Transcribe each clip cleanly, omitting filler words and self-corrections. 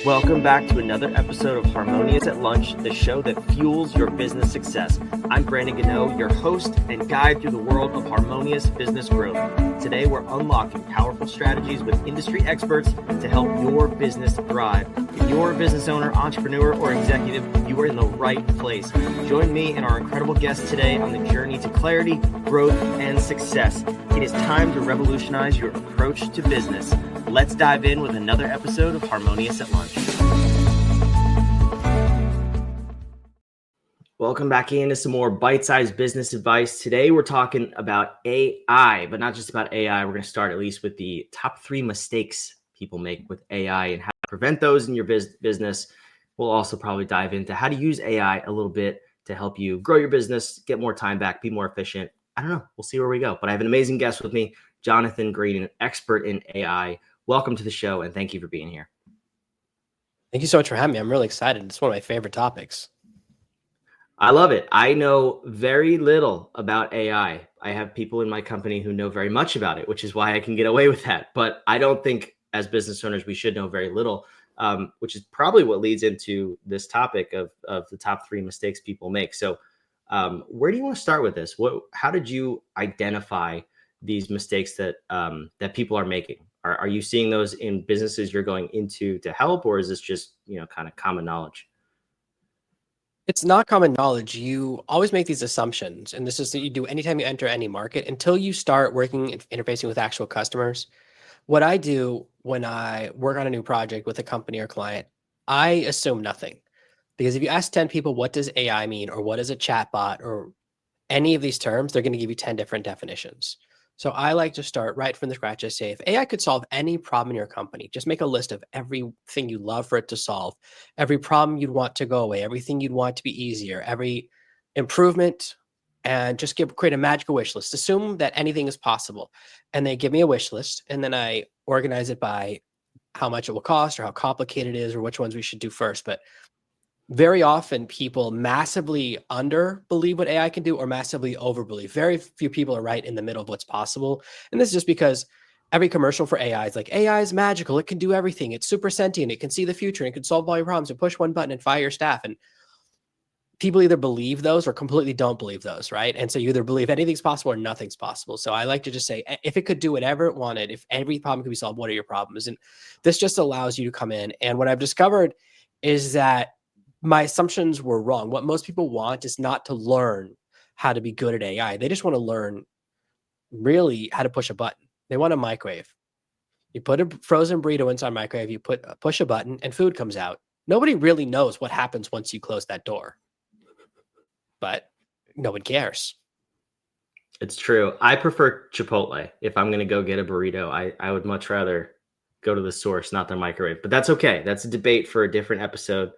Welcome back to another episode of Harmonious at Lunch, the show that fuels your business success. I'm Brandon Gano, your host and guide through the world of harmonious business growth. Today, we're unlocking powerful strategies with industry experts to help your business thrive. If you're a business owner, entrepreneur, or executive, you are in the right place. Join me and our incredible guests today on the journey to clarity, growth, and success. It is time to revolutionize your approach to business. Let's dive in with another episode of Harmonious at Lunch. Welcome back into some more bite-sized business advice. Today, we're talking about AI, but not just about AI. We're going to start at least with the top 3 mistakes people make with AI and how to prevent those in your business. We'll also probably dive into how to use AI a little bit to help you grow your business, get more time back, be more efficient. I don't know. We'll see where we go. But I have an amazing guest with me, Jonathan Green, an expert in AI. Welcome to the show, and thank you for being here. Thank you so much for having me. I'm really excited. It's one of my favorite topics. I love it. I know very little about AI. I have people in my company who know very much about it, which is why I can get away with that. But I don't think as business owners, we should know very little, which is probably what leads into this topic of the top 3 mistakes people make. So where do you want to start with this? How did you identify these mistakes that people are making? Are you seeing those in businesses you're going into to help, or is this just, kind of common knowledge? It's not common knowledge. You always make these assumptions, and this is that you do anytime you enter any market until you start working and interfacing with actual customers. What I do when I work on a new project with a company or client, I assume nothing. Because if you ask 10 people, what does AI mean, or what is a chatbot, or any of these terms, they're going to give you 10 different definitions. So I like to start right from the scratch. I say, if AI could solve any problem in your company, just make a list of everything you'd love for it to solve, every problem you'd want to go away, everything you'd want to be easier, every improvement, and just create a magical wish list. Assume that anything is possible. And they give me a wish list, and then I organize it by how much it will cost or how complicated it is or which ones we should do first. But very often people massively under believe what AI can do or massively over believe. Very few people are right in the middle of what's possible. And this is just because every commercial for AI is like, AI is magical. It can do everything. It's super sentient. It can see the future. And it can solve all your problems and push one button and fire your staff. And people either believe those or completely don't believe those, right? And so you either believe anything's possible or nothing's possible. So I like to just say, if it could do whatever it wanted, if every problem could be solved, what are your problems? And this just allows you to come in. And what I've discovered is that my assumptions were wrong. What most people want is not to learn how to be good at AI. They just want to learn really how to push a button. They want a microwave. You put a frozen burrito inside a microwave, you push a button and food comes out. Nobody really knows what happens once you close that door, but no one cares. It's true. I prefer Chipotle. If I'm going to go get a burrito, I would much rather go to the source, not the microwave, but that's okay. That's a debate for a different episode.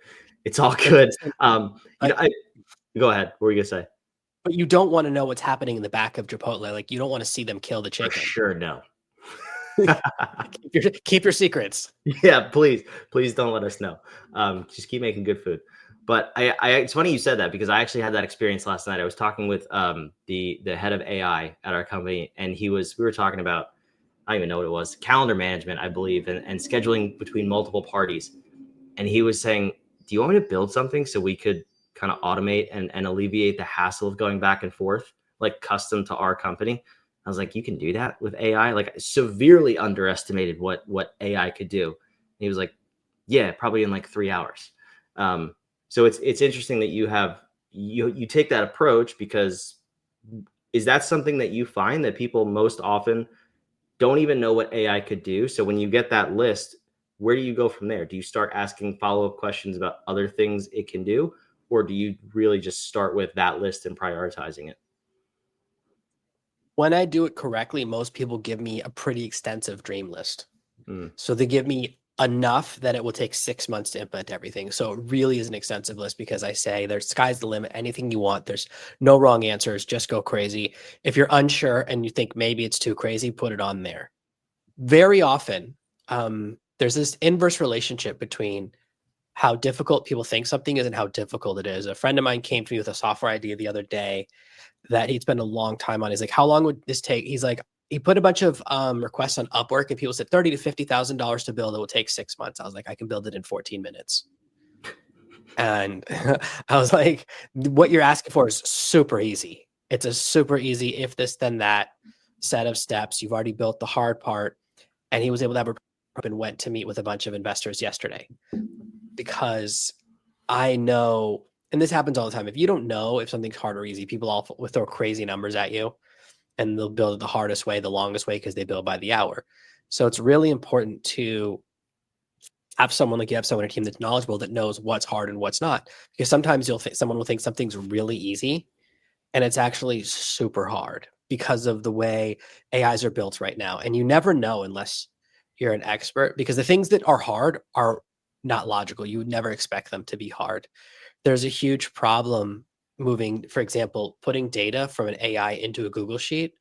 It's all good. Go ahead. What were you gonna say? But you don't want to know what's happening in the back of Chipotle. Like, you don't want to see them kill the chicken. For sure, no. keep your secrets. Yeah, please don't let us know. Just keep making good food. But it's funny you said that, because I actually had that experience last night. I was talking with the head of AI at our company, and we were talking about, I don't even know what it was, calendar management, I believe, and scheduling between multiple parties. And he was saying, do you want me to build something so we could kind of automate and alleviate the hassle of going back and forth, like custom to our company? I was like, you can do that with AI? Like, I severely underestimated what AI could do. And he was like, yeah, probably in like 3 hours. So it's interesting that you take that approach, because is that something that you find that people most often don't even know what AI could do? So when you get that list, where do you go from there? Do you start asking follow-up questions about other things it can do? Or do you really just start with that list and prioritizing it? When I do it correctly, most people give me a pretty extensive dream list. So they give me enough that it will take 6 months to implement everything. So it really is an extensive list, because I say there's sky's the limit, anything you want. There's no wrong answers, just go crazy. If you're unsure and you think maybe it's too crazy, put it on there. Very often, there's this inverse relationship between how difficult people think something is and how difficult it is. A friend of mine came to me with a software idea the other day that he'd spent a long time on. He's like, how long would this take? He's like, he put a bunch of requests on Upwork, and people said $30,000 to $50,000 to build. It will take 6 months. I was like, I can build it in 14 minutes. And I was like, what you're asking for is super easy. It's a super easy if this then that set of steps. You've already built the hard part. And he was able to have a and went to meet with a bunch of investors yesterday, because I know, and this happens all the time. If you don't know if something's hard or easy, people all will throw crazy numbers at you, and they'll build it the hardest way, the longest way, because they build by the hour. So it's really important to have someone like you have someone on a team that's knowledgeable, that knows what's hard and what's not. Because sometimes someone will think something's really easy, and it's actually super hard because of the way AIs are built right now. And you never know unless you're an expert, because the things that are hard are not logical. You would never expect them to be hard. There's a huge problem moving, for example, putting data from an AI into a Google Sheet,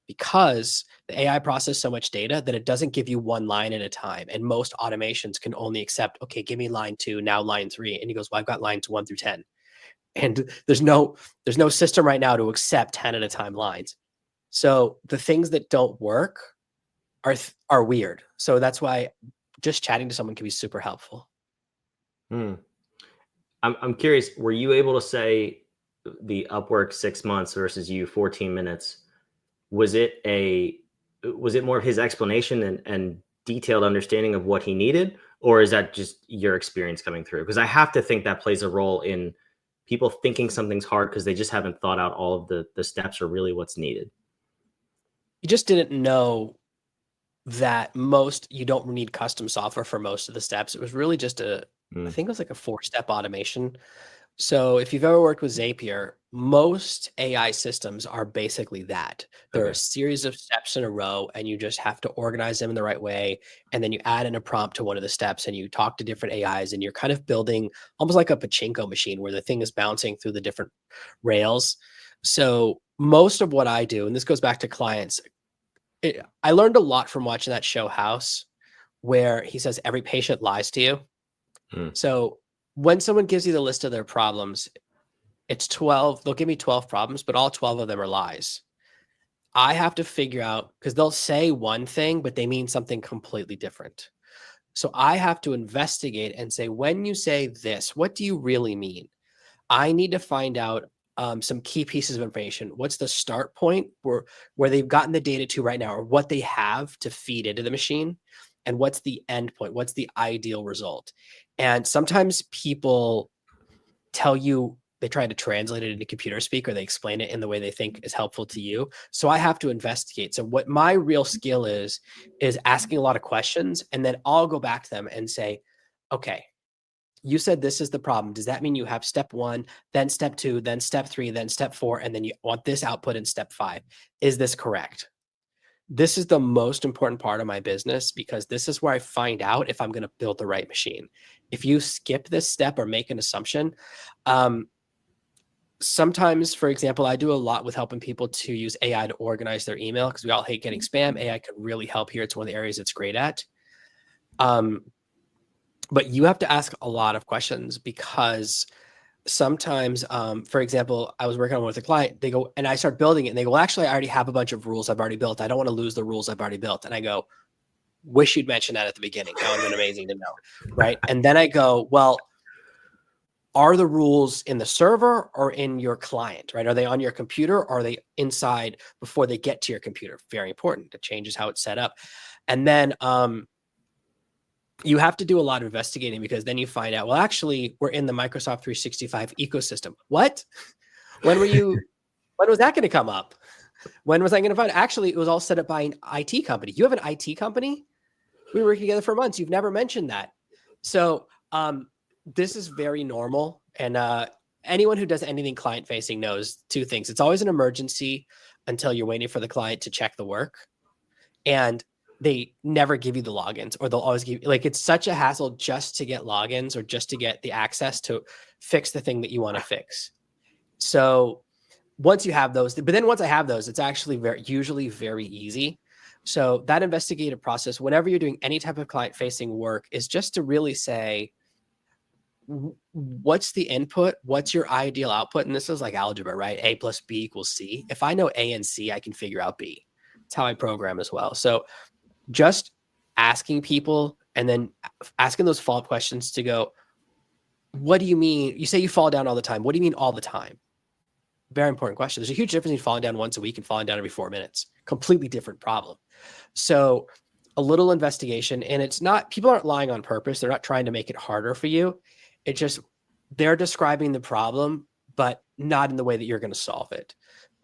because the AI processes so much data that it doesn't give you one line at a time. And most automations can only accept, okay, give me line 2, now line 3. And he goes, well, I've got lines 1 through 10. And there's no system right now to accept 10 at a time lines. So the things that don't work are weird. So that's why just chatting to someone can be super helpful. I'm curious, were you able to say the Upwork 6 months versus you 14 minutes? Was it more of his explanation and detailed understanding of what he needed, or is that just your experience coming through? Because I have to think that plays a role in people thinking something's hard because they just haven't thought out all of the steps or really what's needed. You just didn't know that you don't need custom software for most of the steps. It was really just I think it was like a 4-step automation. So if you've ever worked with Zapier, most AI systems are basically that. There are a series of steps in a row, and you just have to organize them in the right way. And then you add in a prompt to one of the steps, and you talk to different AIs, and you're kind of building almost like a pachinko machine where the thing is bouncing through the different rails. So most of what I do, and this goes back to clients, I learned a lot from watching that show House, where he says every patient lies to you. So when someone gives you the list of their problems, it's 12. They'll give me 12 problems, but all 12 of them are lies. I have to figure out, because they'll say one thing, but they mean something completely different. So I have to investigate and say, when you say this, what do you really mean? I need to find out some key pieces of information. What's the start point where they've gotten the data to right now, or what they have to feed into the machine? And what's the end point? What's the ideal result? And sometimes people tell you, they try to translate it into computer speak, or they explain it in the way they think is helpful to you. So I have to investigate. So what my real skill is asking a lot of questions, and then I'll go back to them and say, okay, you said this is the problem. Does that mean you have step 1, then step 2, then step 3, then step 4, and then you want this output in step 5? Is this correct? This is the most important part of my business, because this is where I find out if I'm going to build the right machine. If you skip this step or make an assumption, sometimes, for example, I do a lot with helping people to use AI to organize their email, because we all hate getting spam. AI can really help here. It's one of the areas it's great at. But you have to ask a lot of questions, because sometimes, for example, I was working on with a client, they go, and I start building it, and they go, well, actually, I already have a bunch of rules I've already built. I don't want to lose the rules I've already built. And I go, wish you'd mentioned that at the beginning. That would have been amazing to know. Right. And then I go, well, are the rules in the server or in your client, right? Are they on your computer, or are they inside before they get to your computer? Very important. It changes how it's set up. And then, you have to do a lot of investigating, because then you find out, well, actually, we're in the Microsoft 365 ecosystem. What? When was that going to come up? When was I going to find? Actually, it was all set up by an IT company. You have an IT company? We were working together for months. You've never mentioned that. So this is very normal. And anyone who does anything client facing knows 2 things. It's always an emergency until you're waiting for the client to check the work. And they never give you the logins, or they'll always give, like, it's such a hassle just to get logins, or just to get the access to fix the thing that you want to fix. So once you have those, but then once I have those, it's actually usually very easy. So that investigative process, whenever you're doing any type of client facing work, is just to really say, what's the input? What's your ideal output? And this is like algebra, right? A plus B equals C. If I know A and C, I can figure out B. It's how I program as well. So just asking people and then asking those follow-up questions to go, what do you mean? You say you fall down all the time. What do you mean all the time? Very important question. There's a huge difference between falling down once a week and falling down every 4 minutes. Completely different problem. So a little investigation, and it's not, people aren't lying on purpose. They're not trying to make it harder for you. It's just, they're describing the problem, but not in the way that you're going to solve it.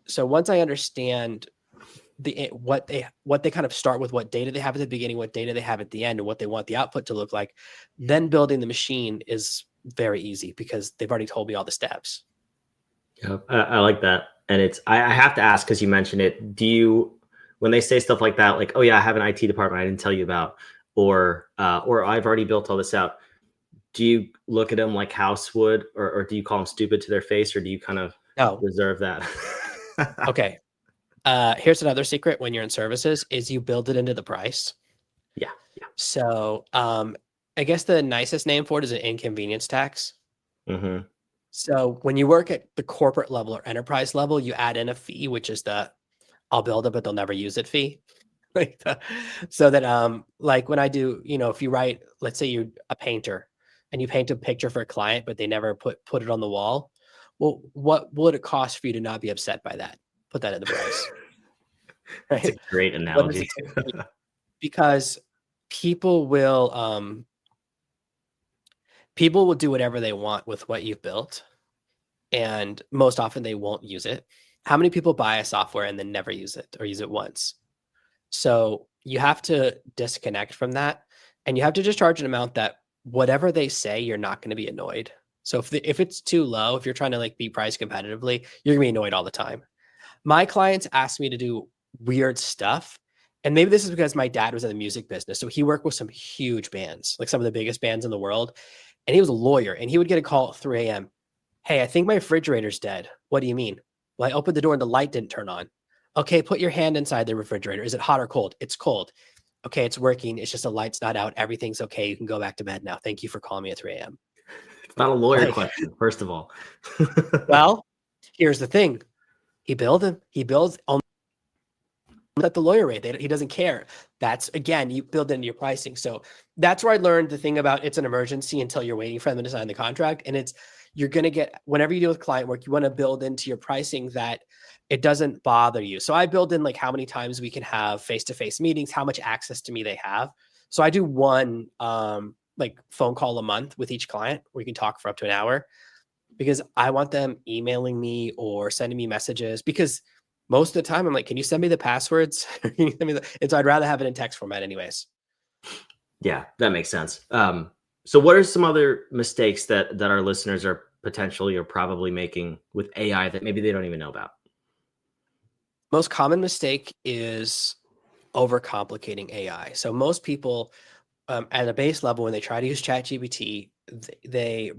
So once I understand what they kind of start with, what data they have at the beginning, what data they have at the end, and what they want the output to look like, then building the machine is very easy because they've already told me all the steps. Yeah, I like that. And I have to ask, because you mentioned it, when they say stuff like that, like, oh yeah, I have an IT department I didn't tell you about, or I've already built all this out, do you look at them like House would, or do you call them stupid to their face, or do you kind of reserve that? Okay. Here's another secret when you're in services is you build it into the price. Yeah. So I guess the nicest name for it is an inconvenience tax. Mm-hmm. So when you work at the corporate level or enterprise level, you add in a fee, which is the I'll build it, but they'll never use it fee. So that like when I do, if you write, let's say you're a painter and you paint a picture for a client, but they never put it on the wall. Well, what would it cost for you to not be upset by that? Put that in the price. Right? That's a great analogy. Because people will do whatever they want with what you've built, and most often they won't use it. How many people buy a software and then never use it or use it once? So you have to disconnect from that, and you have to just charge an amount that whatever they say, you're not going to be annoyed. So if it's too low, if you're trying to like be priced competitively, you're gonna be annoyed all the time. My clients ask me to do weird stuff. And maybe this is because my dad was in the music business. So he worked with some huge bands, like some of the biggest bands in the world. And he was a lawyer, and he would get a call at 3 a.m. Hey, I think my refrigerator's dead. What do you mean? Well, I opened the door and the light didn't turn on. Okay, put your hand inside the refrigerator. Is it hot or cold? It's cold. Okay, it's working. It's just the light's not out. Everything's okay. You can go back to bed now. Thank you for calling me at 3 a.m. It's not a lawyer question, first of all. Well, here's the thing. He builds on at the lawyer rate. He doesn't care. That's, again, you build into your pricing. So that's where I learned the thing about it's an emergency until you're waiting for them to sign the contract. And you're going to get, whenever you deal with client work, you want to build into your pricing that it doesn't bother you. So I build in like how many times we can have face-to-face meetings, how much access to me they have. So I do one like phone call a month with each client where you can talk for up to an hour, because I want them emailing me or sending me messages, because most of the time I'm like, can you send me the passwords? And so I'd rather have it in text format anyways. Yeah, that makes sense. So what are some other mistakes that our listeners are potentially or probably making with AI that maybe they don't even know about? Most common mistake is overcomplicating AI. So most people at a base level, when they try to use ChatGPT, they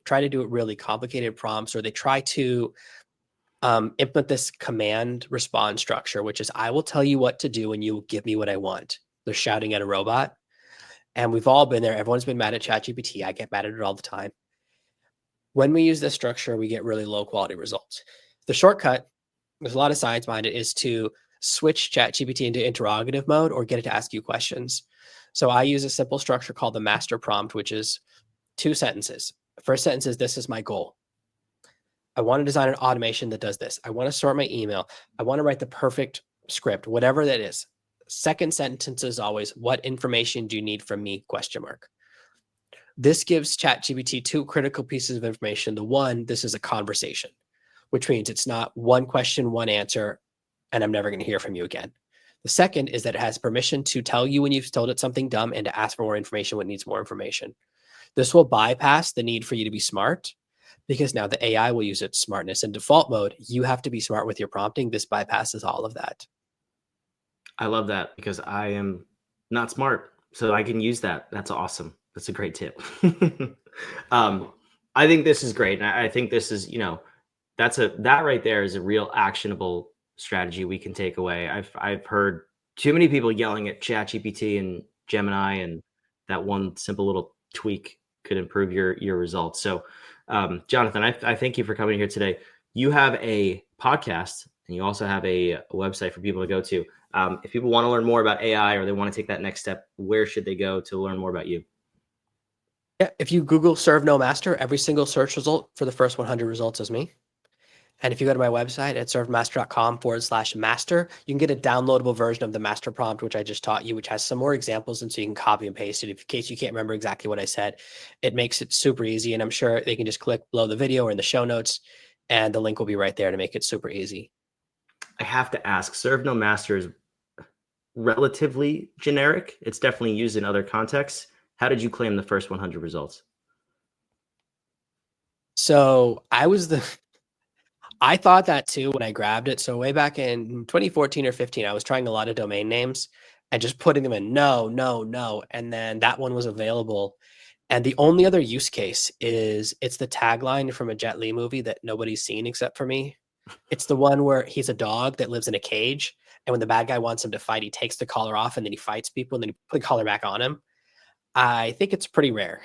try to do it really complicated prompts, or they try to implement this command response structure, which is I will tell you what to do and you will give me what I want. They're shouting at a robot. And we've all been there. Everyone's been mad at ChatGPT. I get mad at it all the time. When we use this structure, we get really low quality results. The shortcut, there's a lot of science behind it, is to switch ChatGPT into interrogative mode or get it to ask you questions. So I use a simple structure called the master prompt, which is 2 sentences. First sentence is, this is my goal. I want to design an automation that does this. I want to sort my email. I want to write the perfect script, whatever that is. Second sentence is always, what information do you need from me? ? This gives ChatGPT 2 critical pieces of information. The one, this is a conversation, which means it's not one question, one answer, and I'm never going to hear from you again. The second is that it has permission to tell you when you've told it something dumb and to ask for more information when it needs more information. This will bypass the need for you to be smart, because now the AI will use its smartness. In default mode, you have to be smart with your prompting. This bypasses all of that. I love that, because I am not smart, so I can use that. That's awesome. That's a great tip. I think this is great. And I think this is, that right there is a real actionable strategy we can take away. I've heard too many people yelling at ChatGPT and Gemini, and that one simple little tweak could improve your results. So, Jonathan, I thank you for coming here today. You have a podcast and you also have a website for people to go to. If people want to learn more about AI or they want to take that next step, where should they go to learn more about you? Yeah, if you Google serve no master, every single search result for the first 100 results is me. And if you go to my website at servemaster.com/master, you can get a downloadable version of the master prompt, which I just taught you, which has some more examples. And so you can copy and paste it in case you can't remember exactly what I said. It makes it super easy. And I'm sure they can just click below the video or in the show notes, and the link will be right there to make it super easy. I have to ask, serve no master is relatively generic. It's definitely used in other contexts. How did you claim the first 100 results? So I thought that too when I grabbed it. So way back in 2014 or 15, I was trying a lot of domain names and just putting them in no, no, no. And then that one was available. And the only other use case is it's the tagline from a Jet Li movie that nobody's seen except for me. It's the one where he's a dog that lives in a cage. And when the bad guy wants him to fight, he takes the collar off and then he fights people and then he put the collar back on him. I think it's pretty rare.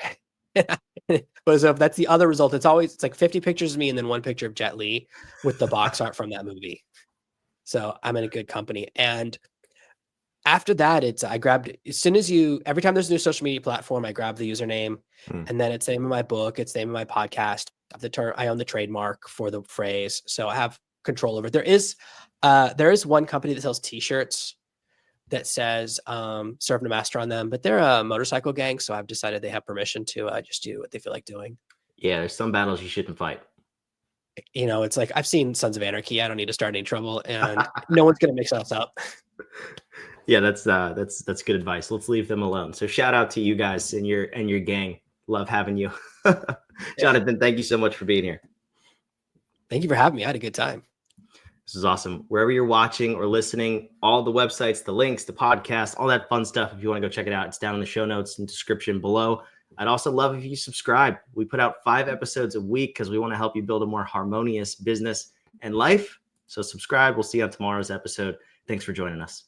But so if that's the other result, it's like 50 pictures of me and then one picture of Jet Li with the box art from that movie. So I'm in a good company. And after that, I grabbed, every time there's a new social media platform, I grab the username and then it's the name of my book, it's the name of my podcast. I own the trademark for the phrase. So I have control over it. There is one company that sells t-shirts that says serve no master on them, but they're a motorcycle gang. So I've decided they have permission to just do what they feel like doing. Yeah, there's some battles you shouldn't fight. It's like I've seen Sons of Anarchy. I don't need to start any trouble, and no one's gonna mix us up. Yeah, that's good advice. Let's leave them alone. So shout out to you guys and your gang. Love having you. Jonathan, thank you so much for being here. Thank you for having me. I had a good time. This is awesome. Wherever you're watching or listening, all the websites, the links, the podcast, all that fun stuff, if you want to go check it out, it's down in the show notes and description below. I'd also love if you subscribe. We put out 5 episodes a week because we want to help you build a more harmonious business and life. So subscribe. We'll see you on tomorrow's episode. Thanks for joining us.